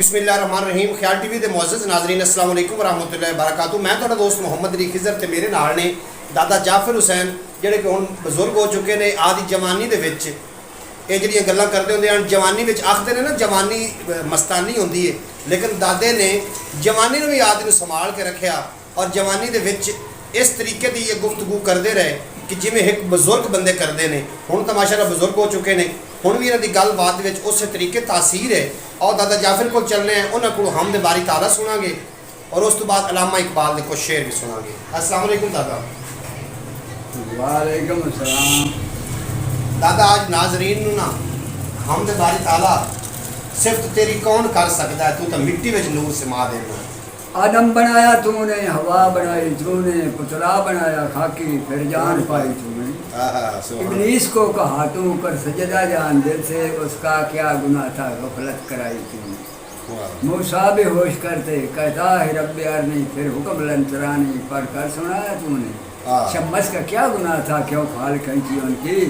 बिस्मिल्लाहिर्रहमानिर्रहीम। ख्याल टीवी के मुअज़्ज़ज़ नाज़रीन अस्सलाम वालेकुम वरहमतुल्लाहि वबरकातुहू। मैं तुहाडा दोस्त मुहम्मद अली खिज़र ते मेरे नाल ने दादा जाफर हुसैन जिहड़े कि हुण बजुर्ग हो चुके ने। आदि जवानी दे विच ये जिहड़ियां गल्लां करदे हुंदे हन, जवानी विच आखदे ने ना जवानी मस्तानी हुंदी है, लेकिन दादे ने जवानी नूं भी आदि नूं संभाल के रखिया और जवानी दे विच इस तरीके की ये गुफ्तगू करते रहे कि जिमें एक बजुर्ग बंदे करते हैं। हुण तो माशाअल्लाह बजुर्ग हो चुके हैं, हुण भी इन्हां दी गलबात विच उस तरीके तासीर है। और दादा जाफर को चलने हैं, उन्होंने को हमद बारी ताला सुनांगे और उस तो बाद अल्लामा इकबाल के कुछ शेर भी सुनांगे। अस्सलाम वालेकुम दादा। वालेकुम अस्सलाम। दादा आज नाजरीन नूं ना हमद बारी ताला सिर्फ तेरी कौन कर सकता है? तू तो मिट्टी में नूर समा देना। आदम बनाया तूने, हवा बनाई तूने, पुतला बनाया खाकी, फिर जान पाई तूने। इब्लीस को कहा तू कर सजदा जान दिल से, उसका क्या गुनाह था गफलत कराई तूने। मूसा बेहोश करते कहता है रब्बे अरनी, फिर हुक्म लंतरानी पढ़ कर सुनाया तूने। शम्मस का क्या गुनाह था क्यों खाल खींची उनकी,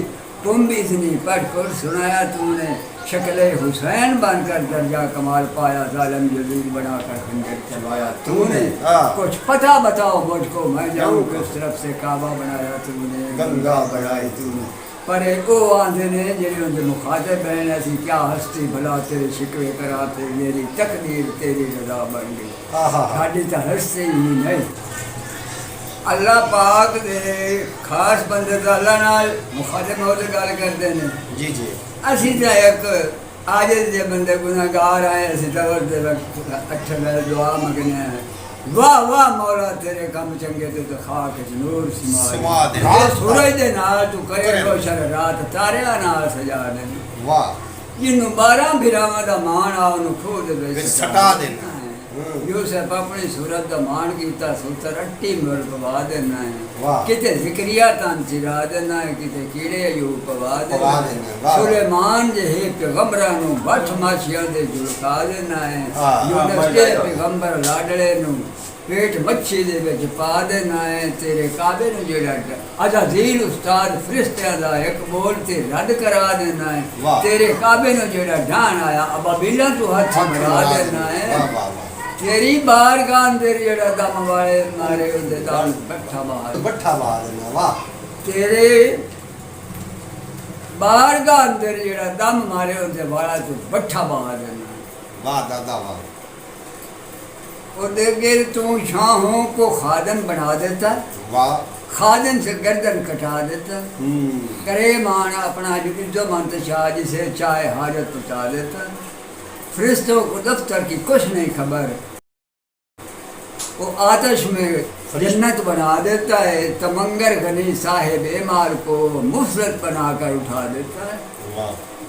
तुम भी इतनी पढ़ कर सुनाया तूने। शक्ल हुसैन बनकर दर्जा कमाल पाया, जालिम यजीद बनाकर खंजर चलवाया तूने। कुछ पता बताओ मुझको, मैं जाऊँ किस तरफ से काबा बनाया तूने, गंगा बनाई तूने। पर वो आंधे ने जिन्हें उनके मुखातिब हैं, ऐसी क्या हस्ती भला तेरे शिकवे कराते, मेरी तकदीर तेरी रजा बन गई। साड़ी तो हस्ती ही नहीं। अल्लाह पाक दे खास बंदे दा अल्लाह नाल मुखातिब होते गल करते हैं। जी जी। असी तो एक आज जे बंदे गुनाहगार आए, असी तो अच्छा दुआ मंगने हैं, वाह वाह मौला तेरे काम चंगे तो खाक नूर समा दे। सूरज दे नाल तू करे रोशन रात, तारियां नाल सजा दे। वाह जिन्नू 12 भिरावां दा मान आ उन्नू खो दे विच सटा देना। यूसुफ अपनी सूरत का मान किया, सूतर अट्टी मुल पवा देना है। किते जिक्रिया तन चिरा देना है, किते कीड़े अयूब पवा देना है। सुलेमान जे पैगंबरां नूं बठ माछियां दे झुलका देना है। यूनुस के पैगंबर लाडले नूं पेट मच्छी दे विच पा देना है। तेरे काबे नूं जेड़ा अज़ाज़ील उस्ताद फरिश्तियां दा एक बोल ते रद्द करा देना है। तेरे काबे नूं जेड़ा ढान आया अबाबिला तू हाथ मरा देना है। तेरी बारगाह अंदर जेड़ा दम वाले मारे उदे दाल बट्ठा बाहर देना। वाह तेरे बारगाह अंदर जेड़ा दम मारे उदे वाला तू बट्ठा बाहर देना। वाह दादा वाह। और देखे तू शाहों को खादन बना देता। वाह खादन से गर्दन कटा देता। करे मान अपना जो मंत शाह जिसे चाहे हाजत पहुँचा देता। फरिश्तों को दफ्तर की कुछ नहीं खबर, वो आतश में जन्नत बना देता है। तमंगर गनी साहिब एमार को मुफरत बनाकर उठा देता है।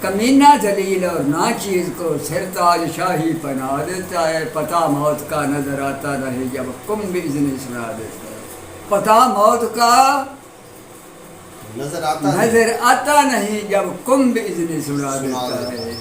कमीना जलील और नाचीज को सिरताज शाही पहना देता है। पता मौत का नजर आता नहीं जब कुम भी इज़्न सुना देता है। पता मौत का नजर आता नहीं जब कुम भी इज़्न सुना देता है।